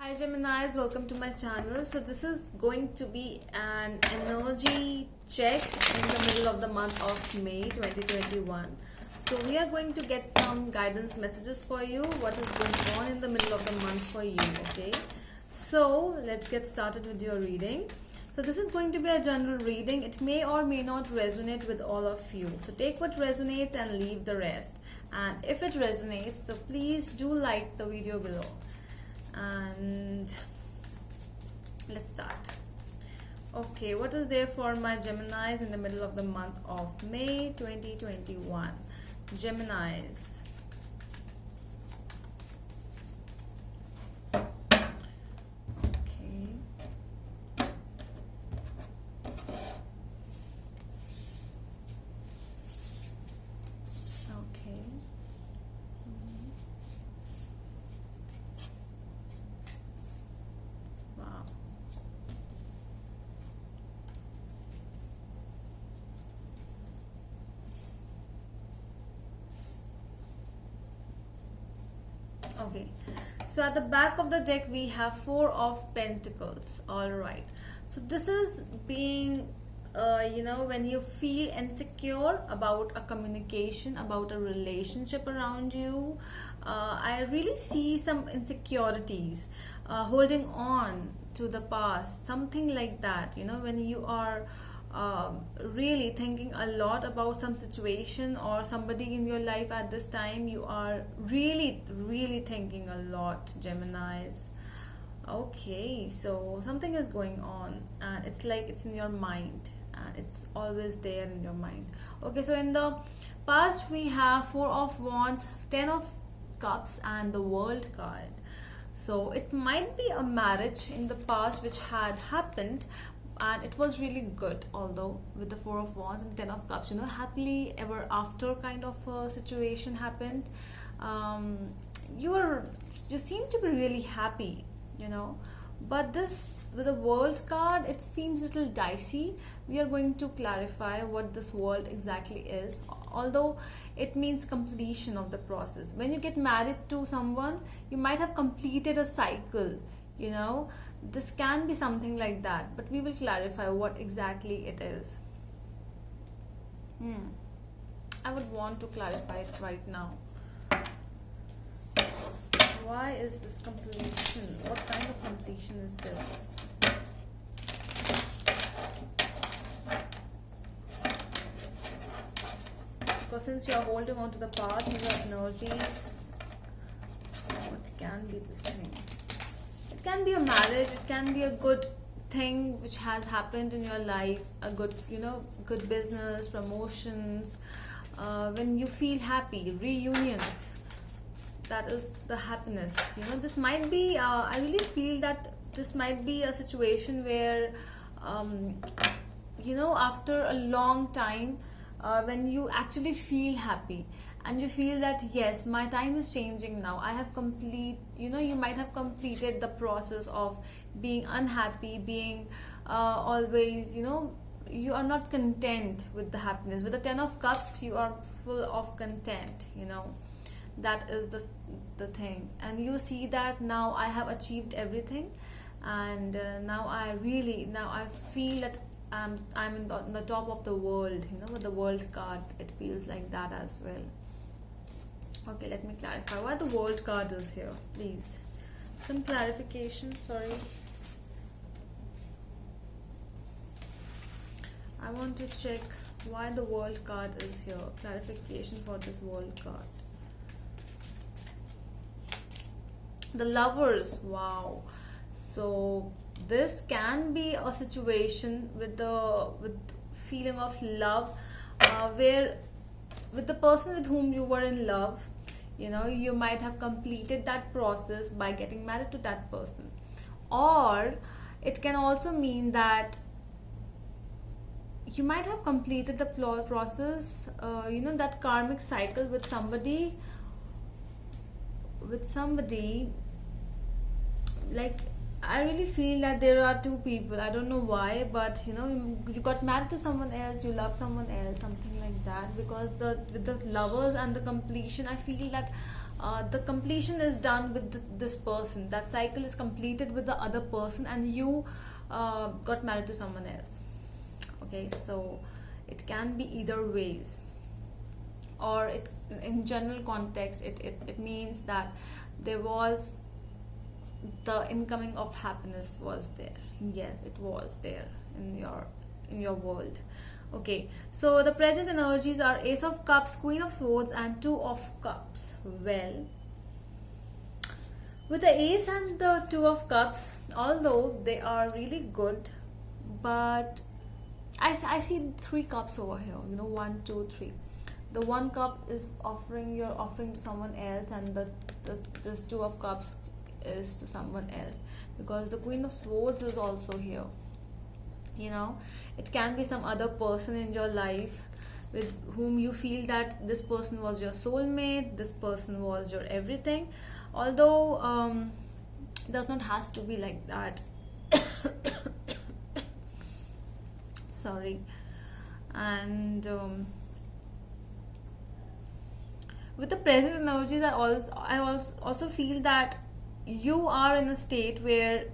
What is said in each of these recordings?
Hi Geminis, welcome to my channel. So this is going to be an energy check in the middle of the month of May 2021. So we are going to get some guidance messages for you, what is going on in the middle of the month for you, okay? So let's get started with your reading. So this is going to be a general reading. It may or may not resonate with all of you. So take what resonates and leave the rest. And if it resonates, so please do like the video below. And let's start. Okay, what is there for my Geminis in the middle of the month of May 2021? Geminis. Okay. Okay. Wow. Okay, so at the back of the deck we have Four of Pentacles. All right, so this is being when you feel insecure about a communication, about a relationship around you. I really see some insecurities, holding on to the past, something like that. When you are really thinking a lot about some situation or somebody in your life at this time, you are really thinking a lot, Geminis. Okay, so something is going on and it's like it's in your mind and it's always there in your mind. Okay, so in the past we have Four of Wands, Ten of Cups and the World card. So it might be a marriage in the past which had happened and it was really good, although with the Four of Wands and Ten of Cups, happily ever after kind of a situation happened. You seem to be really happy, but this with the World card, it seems a little dicey. We are going to clarify what this world exactly is, although it means completion of the process. When you get married to someone, you might have completed a cycle. This can be something like that, but we will clarify what exactly it is. I would want to clarify it right now. Why is this completion? What kind of completion is this? Because since you are holding on to the past and your energies, what can be this thing? It can be a marriage, it can be a good thing which has happened in your life, a good, good business, promotions, when you feel happy, reunions. That is the happiness. This might be, I really feel that this might be a situation where, after a long time, when you actually feel happy and you feel that yes, my time is changing now, I have you might have completed the process of being unhappy, being always, you are not content with the happiness. With the Ten of Cups, you are full of content, that is the thing, and you see that now I have achieved everything, and now I feel that I'm on the top of the world. With the World card, it feels like that as well. Okay, let me clarify why the World card is here, please. Some clarification. Sorry, I want to check why the World card is here. Clarification for this World card. The Lovers. Wow. So this can be a situation with feeling of love, where with the person with whom you were in love, you might have completed that process by getting married to that person. Or it can also mean that you might have completed the process, that karmic cycle with somebody, like I really feel that there are two people. I don't know why, but you got married to someone else, you love someone else, something like that. Because with the Lovers and the completion, I feel that the completion is done with this person. That cycle is completed with the other person, and you got married to someone else. Okay, so it can be either ways, or it, in general context, it means that there was the incoming of happiness was there. Yes, it was there in your world. Okay, so the present energies are Ace of Cups, Queen of Swords, and Two of Cups. Well, with the Ace and the Two of Cups, although they are really good, but I see three cups over here. You know, 1, 2, 3. The one cup is you're offering to someone else, and this Two of Cups is to someone else, because the Queen of Swords is also here. You know, it can be some other person in your life with whom you feel that this person was your soulmate, this person was your everything, although does not has to be like that. Sorry. And with the present energies, I also feel that you are in a state where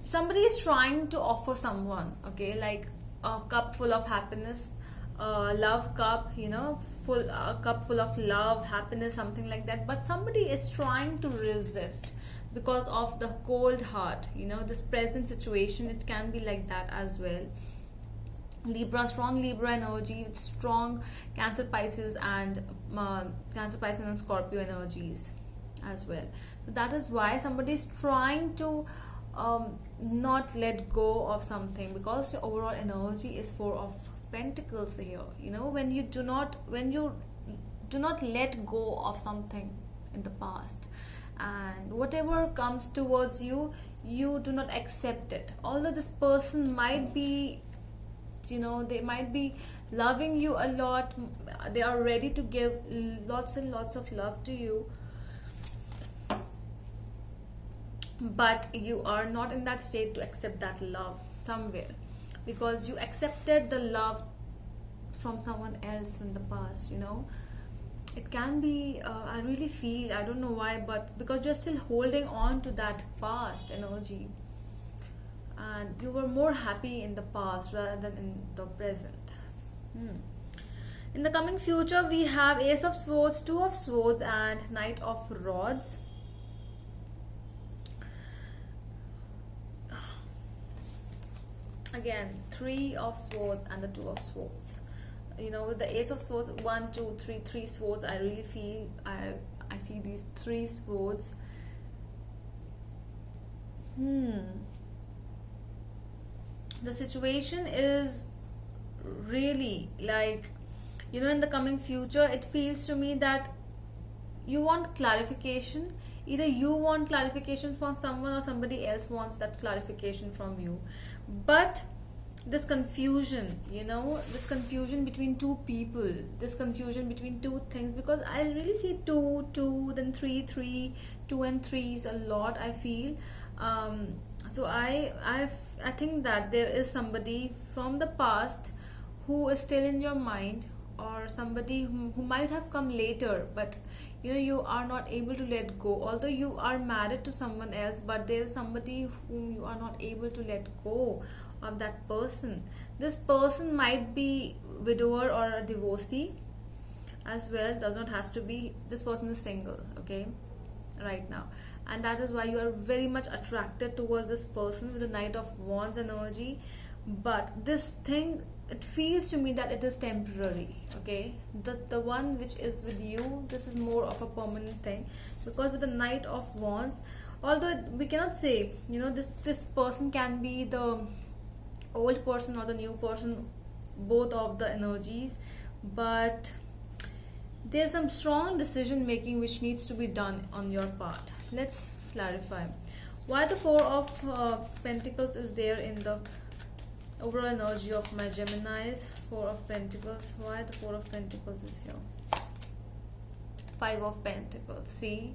somebody is trying to offer someone, okay, like a cup full of happiness, love cup, you know, a cup full of love, happiness, something like that, but somebody is trying to resist because of the cold heart. You know, this present situation, it can be like that as well. Libra, strong Libra energy with strong Cancer, Pisces and Scorpio energies as well. So that is why somebody is trying to not let go of something, because your overall energy is Four of Pentacles here. You know, when you do not let go of something in the past, and whatever comes towards you, you do not accept it. Although this person might be, you know, they might be loving you a lot, they are ready to give lots and lots of love to you, but you are not in that state to accept that love somewhere, because you accepted the love from someone else in the past. You know, it can be I really feel, I don't know why, but because you're still holding on to that past energy, and you were more happy in the past rather than in the present. In the coming future, we have Ace of Swords, Two of Swords, and Knight of Rods. Again, Three of Swords and the Two of Swords. You know, with the Ace of Swords, 1, 2, 3, 3 swords. I really feel I see these 3 swords. The situation is really like, you know, in the coming future, it feels to me that you want clarification. Either you want clarification from someone, or somebody else wants that clarification from you. But this confusion, you know, this confusion between two people, this confusion between two things, because I really see 2, 2, then 3, 3, 2 and 3 is a lot, I feel. So I think that there is somebody from the past who is still in your mind, or somebody who might have come later, but you know, you are not able to let go. Although you are married to someone else, but there is somebody whom you are not able to let go of that person. This person might be widower or a divorcee as well. Does not has to be. This person is single, okay, right now, and that is why you are very much attracted towards this person with the Knight of Wands energy. But this thing, it feels to me that it is temporary, okay. The one which is with you, this is more of a permanent thing, because with the Knight of Wands, although we cannot say, you know, this person can be the old person or the new person, both of the energies, but there's some strong decision making which needs to be done on your part. Let's clarify why the Four of Pentacles is there in the overall energy of my Geminis. Four of Pentacles. Why the Four of Pentacles is here? Five of Pentacles. See,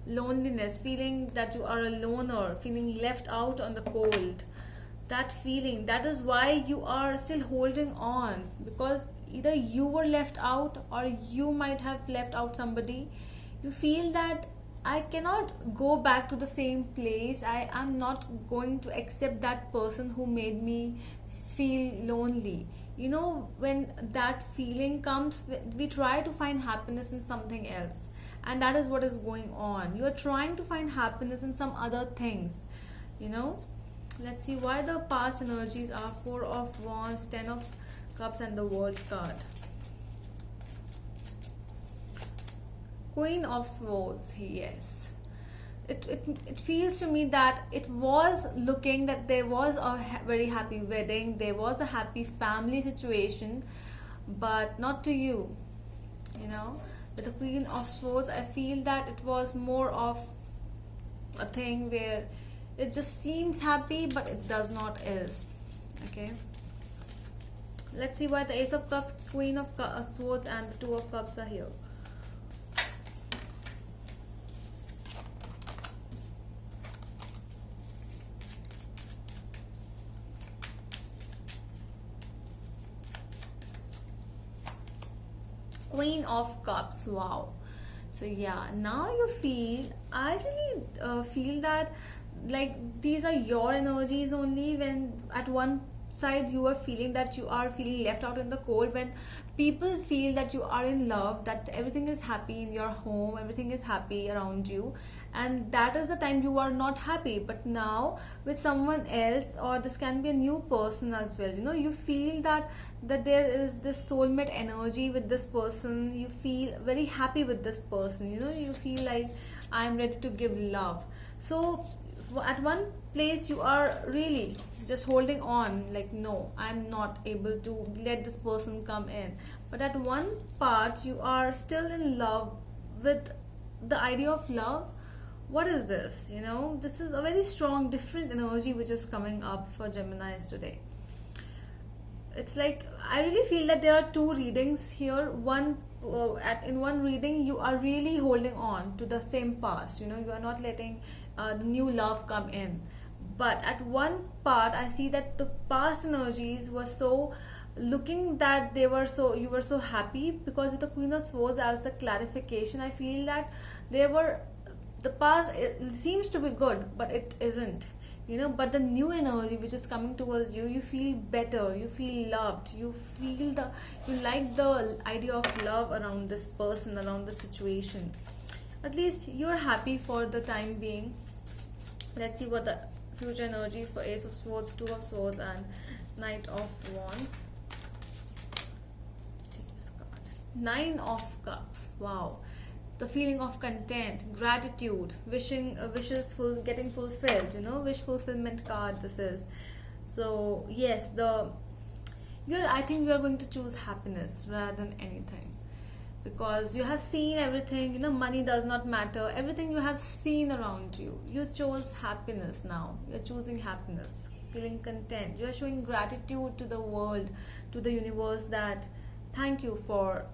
loneliness, feeling that you are a loner, feeling left out on the cold. That feeling, that is why you are still holding on, because either you were left out or you might have left out somebody. You feel that I cannot go back to the same place. I am not going to accept that person who made me feel lonely. You know, when that feeling comes, we try to find happiness in something else, and that is what is going on. You are trying to find happiness in some other things, you know. Let's see why the past energies are Four of Wands, Ten of Cups, and the World card. Queen of Swords, yes. It feels to me that it was looking that there was a very happy wedding, there was a happy family situation, but not to you, you know. With the Queen of Swords, I feel that it was more of a thing where it just seems happy, but it does not is. Okay. Let's see why the Ace of Cups, Queen of Swords, and the Two of Cups are here. Queen of Cups, wow. So yeah, now you feel, I really feel that like these are your energies only. When at one side you are feeling that you are feeling left out in the cold, when people feel that you are in love, that everything is happy in your home, everything is happy around you, and that is the time you are not happy. But now with someone else, or this can be a new person as well, you know, you feel that there is this soulmate energy with this person. You feel very happy with this person, you know, you feel like I'm ready to give love. So at one place you are really just holding on, like no, I'm not able to let this person come in. But at one part you are still in love with the idea of love. What is this? You know, this is a very strong different energy which is coming up for Geminis today. It's like I really feel that there are two readings here. One in one reading you are really holding on to the same past, you know, you are not letting the new love come in. But at one part I see that the past energies were so looking that they were so, you were so happy, because with the Queen of Swords as the clarification, I feel that they were, the past, it seems to be good but it isn't, you know. But the new energy which is coming towards you, you feel better, you feel loved, you feel the, you like the idea of love around this person, around the situation. At least you're happy for the time being. Let's see what the future energies for Ace of Swords, Two of Swords, and Knight of Wands. Take this card. Nine of Cups, wow. The feeling of content, gratitude, wishing wishes getting fulfilled, you know, wish fulfillment card this is. So yes, I think you are going to choose happiness rather than anything, because you have seen everything, you know, money does not matter, everything you have seen around you, you chose happiness. Now you're choosing happiness, feeling content, you're showing gratitude to the world, to the universe, that thank you for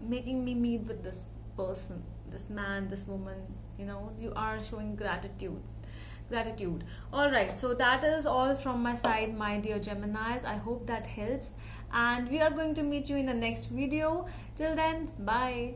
making me meet with this person, this man, this woman, you know, you are showing gratitude. All right, so that is all from my side, my dear Geminis. I hope that helps, and we are going to meet you in the next video. Till then, bye.